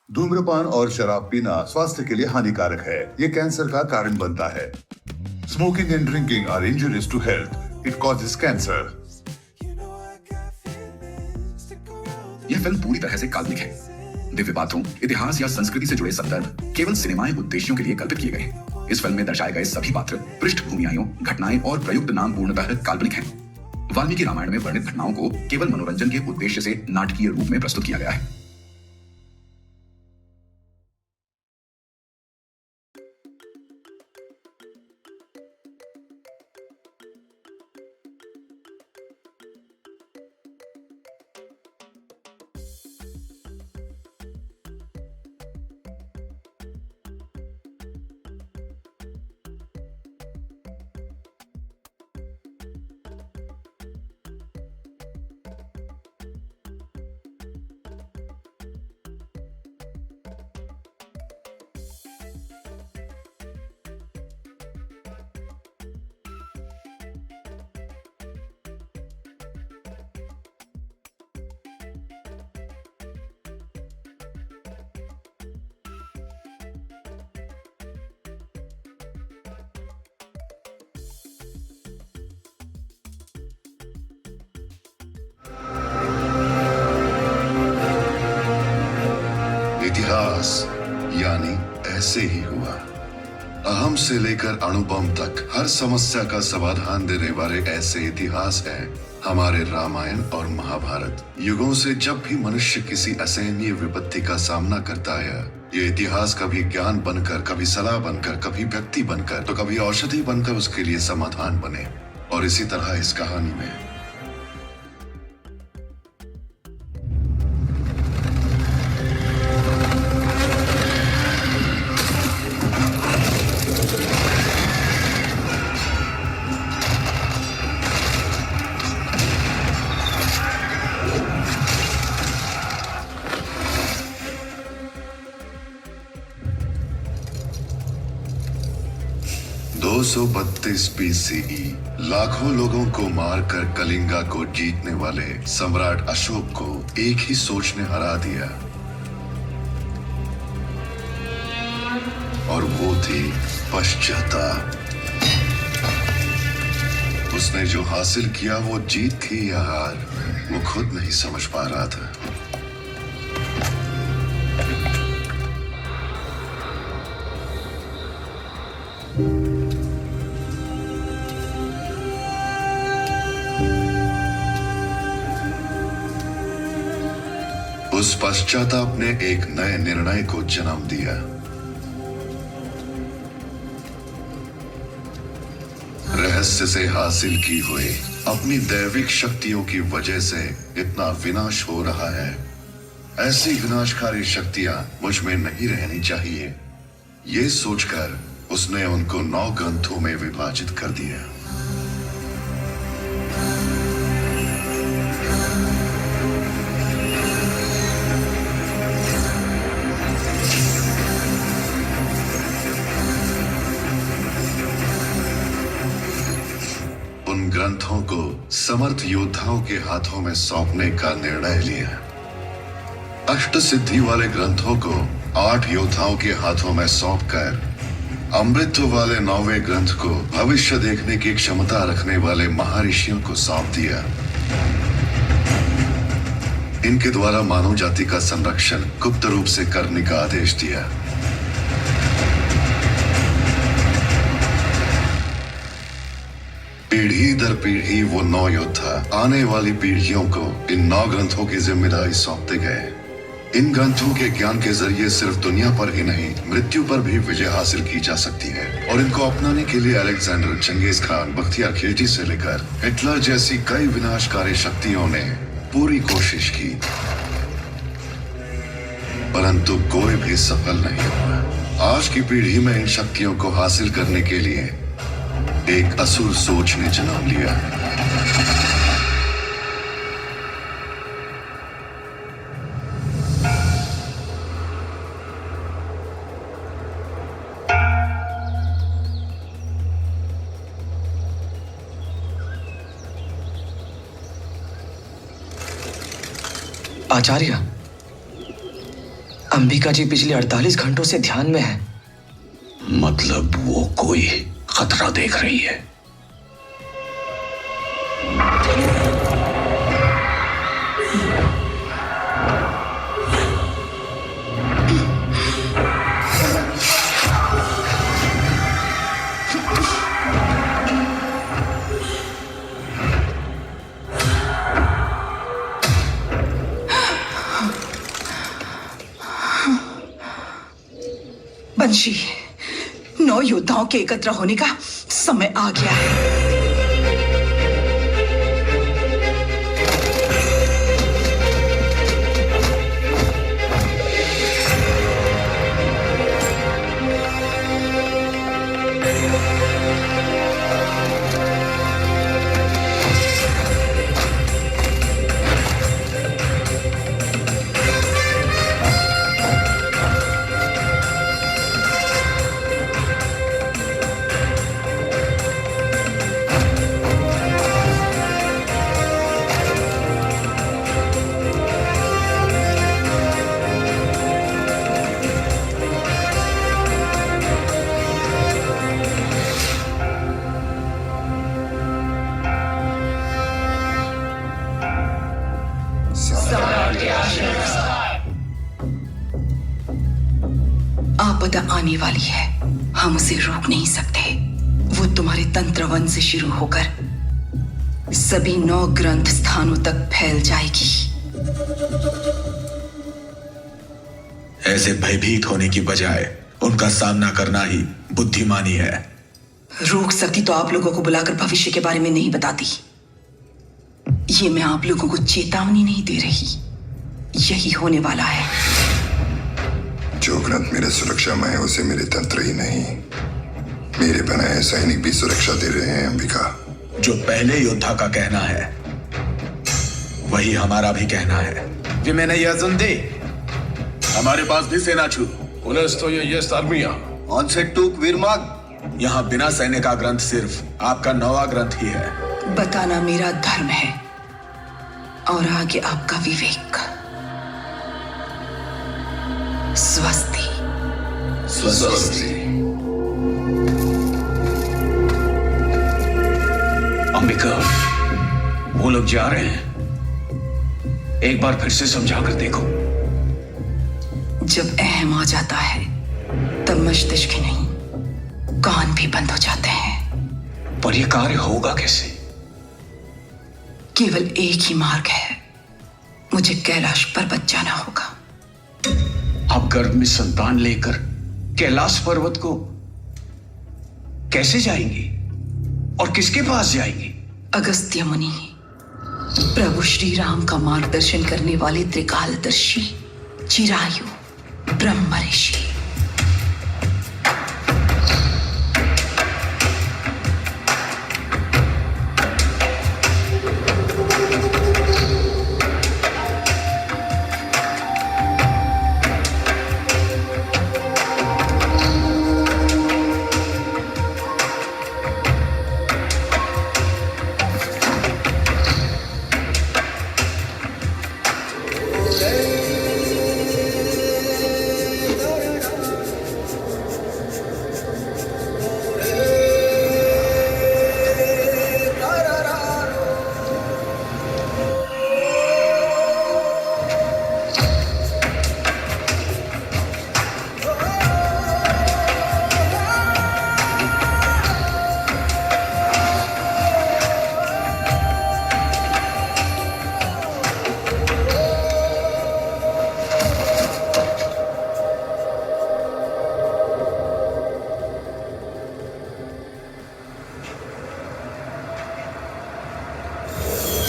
धूम्रपान और शराब पीना स्वास्थ्य के लिए हानिकारक है। ये कैंसर का कारण बनता है। Smoking and drinking are injurious to health. It causes cancer. यह फिल्म पूरी तरह से काल्पनिक है। दिव्य पात्रों, इतिहास या संस्कृति से जुड़े संदर्भ केवल सिनेमाई उद्देश्यों के लिए कल्पित किए गए हैं। इस फिल्म में दर्शाए गए सभी पात्र, पृष्ठभूमियां, घटनाएं और प्रयुक्त नाम पूर्णतः काल्पनिक हैं। वाल्मीकि रामायण में वर्णित घटनाओं को केवल मनोरंजन के उद्देश्य से नाटकीय रूप में प्रस्तुत किया गया है। इतिहास यानी ऐसे ही हुआ। अहम से लेकर अणुबम तक हर समस्या का समाधान देने वाले ऐसे इतिहास हैं हमारे रामायण और महाभारत। युगों से जब भी मनुष्य किसी असहनीय विपत्ति का सामना करता है, ये इतिहास कभी ज्ञान बनकर, कभी सलाह बनकर, कभी व्यक्ति बनकर, तो कभी औषधि बनकर उसके लिए समाधान बने। और इसी तरह इस कहानी में BCE लाखों लोगों को मारकर कलिंगा को जीतने वाले सम्राट अशोक को एक ही सोच ने हरा दिया, और वो थी पश्चाताप। उसने जो हासिल किया वो जीत थी या हार, वो खुद नहीं समझ पा रहा था। उस पश्चाताप ने एक नए निर्णय को जन्म दिया। रहस्य से हासिल की हुई अपनी दैविक शक्तियों की वजह से इतना विनाश हो रहा है। ऐसी विनाशकारी शक्तियां मुझ में नहीं रहनी चाहिए। ये सोचकर उसने उनको 9 ग्रंथों में विभाजित कर दिया। उन ग्रंथों को समर्थ योद्धाओं के हाथों में सौंपने का निर्णय लिया। अष्ट सिद्धि वाले ग्रंथों को 8 योद्धाओं के हाथों में सौंपकर अमृत वाले 9वें ग्रंथ को भविष्य देखने की क्षमता रखने वाले महर्षियों को सौंप दिया। इनके द्वारा मानव जाति का संरक्षण गुप्त रूप से करने का आदेश दिया। पीढ़ी दर पीढ़ी वो 9 योद्धा आने वाली पीढ़ियों को इन 9 ग्रंथों की जिम्मेदारी सौंपते गए। इन ग्रंथों के ज्ञान के जरिए सिर्फ दुनिया पर ही नहीं, मृत्यु पर भी विजय हासिल की जा सकती है। और इनको अपनाने के लिए Alexander, Genghis Khan, Bakhtiyar Khilji से लेकर हिटलर जैसी कई विनाशकारी शक्तियों ने पूरी कोशिश की, परंतु कोई भी सफल नहीं हुआ। आज की पीढ़ी में इन शक्तियों को हासिल करने के लिए एक असुर सोच ने जन्म लिया। आचार्य, अंबिका जी पिछले 48 घंटों से ध्यान में है। मतलब वो कोई खतरा देख रही है। बंशी, 9 योद्धाओं के एकत्र होने का समय आ गया है। आपदा आने वाली है, हम उसे रोक नहीं सकते। वो तुम्हारे तंत्रवन से शुरू होकर सभी 9 ग्रंथ स्थानों तक फैल जाएगी। ऐसे भयभीत होने की बजाय उनका सामना करना ही बुद्धिमानी है। रोक सकती तो आप लोगों को बुलाकर भविष्य के बारे में नहीं बताती। ये मैं आप लोगों को चेतावनी नहीं दे रही, यही होने वाला है। जो ग्रंथ मेरे सुरक्षा में है उसे मेरे तंत्र ही नहीं, मेरे बनाए सैनिक भी सुरक्षा दे रहे हैं। अंबिका, जो पहले योद्धा का कहना है वही हमारा भी कहना है। Vimenę Yazunde. हमारे पास भी सेना छू। U nas to jest armia. ऑनसेटूक वीरमाग। यहाँ बिना सैन्य का ग्रंथ सिर्फ आपका 9वां ग्रंथ ही है। बताना मेरा धर्म है और आगे आपका विवेक। स्वस्ति। स्वस्ति। अंबिका, वो लोग जा रहे हैं। एक बार फिर से समझा कर देखो। जब अहम आ जाता है तब मस्तिष्क ही नहीं, कान भी बंद हो जाते हैं। पर यह कार्य होगा कैसे? केवल एक ही मार्ग है, मुझे कैलाश पर्वत जाना होगा। आप गर्भ में संतान लेकर कैलाश पर्वत को कैसे जाएंगी और किसके पास जाएंगी? अगस्त्य मुनि, प्रभु श्री राम का मार्गदर्शन करने वाले त्रिकालदर्शी चिरायु ब्रह्म ऋषि।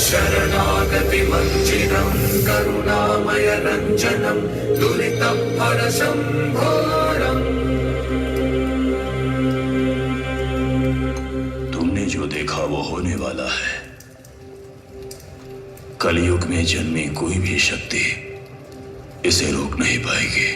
शरणागति मंजिरं करुणामय रंजनं दुरितं हरशंभोरं। तुमने जो देखा वो होने वाला है। कलयुग में जन्मी कोई भी शक्ति इसे रोक नहीं पाएगी।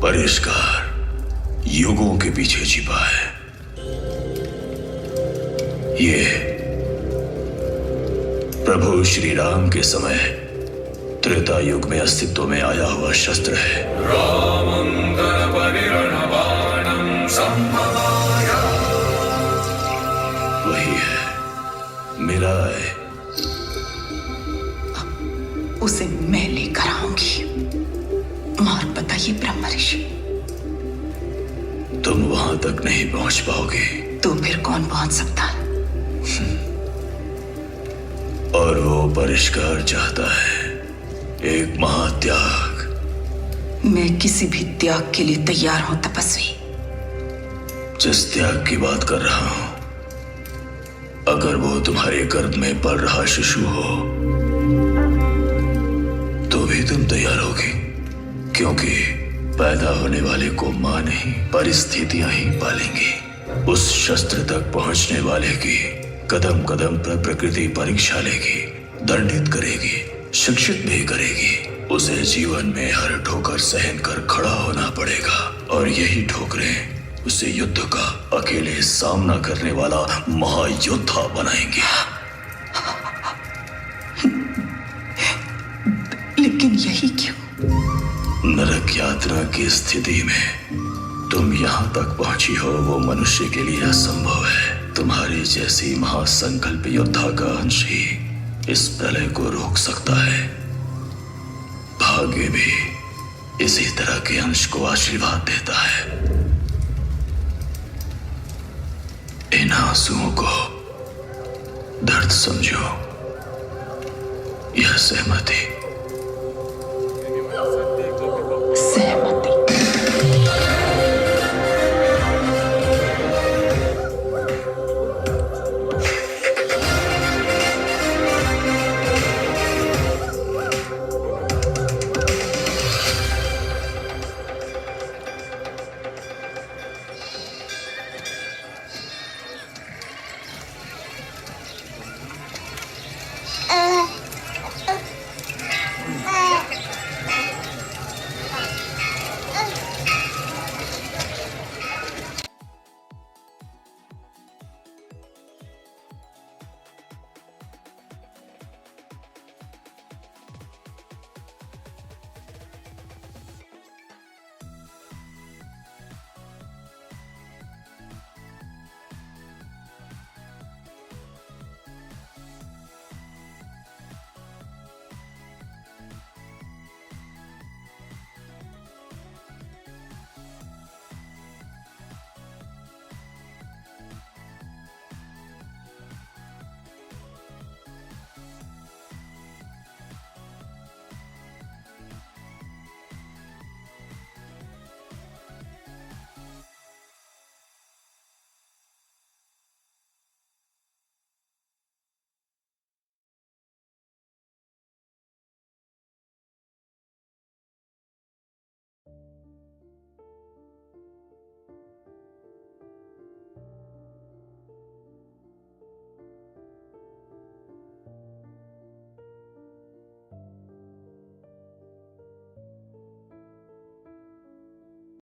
परिष्कार युगों के पीछे छिपा है। ये प्रभु श्री राम के समय त्रेता युग में अस्तित्व में आया हुआ शस्त्र है। रामंगलपरिरणबाणं संभवाय। वही है, मेरा है। उसे मैं लेकर आऊंगी। मार बताइए ब्रह्म ऋषि। तुम वहां तक नहीं पहुंच पाओगे। तो फिर कौन पहुंच सकता है? और वो परिष्कार चाहता है, एक महात्याग। मैं किसी भी त्याग के लिए तैयार हूं तपस्वी। जिस त्याग की बात कर रहा हूं, अगर वो तुम्हारे गर्भ में पल रहा शिशु हो तो भी तुम तैयार होगी, क्योंकि पैदा होने वाले को मां नहीं परिस्थितियां ही पालेंगी। उस शस्त्र तक पहुंचने वाले की कदम कदम पर प्रकृति परीक्षा लेगी, दंडित करेगी, शिक्षित भी करेगी। उसे जीवन में हर ठोकर सहन कर खड़ा होना पड़ेगा, और यही ठोकरें उसे युद्ध का अकेले सामना करने वाला महायोद्धा बनाएंगे। लेकिन यही क्यों? नरक यात्रा की स्थिति में तुम यहाँ तक पहुंची हो, वो मनुष्य के लिए असंभव है। तुम्हारी जैसी महासंकल्प योद्धा का अंश ही इस प्रलय को रोक सकता है। भाग्य भी इसी तरह के अंश को आशीर्वाद देता है। इन आंसुओं को दर्द समझो, यह सहमति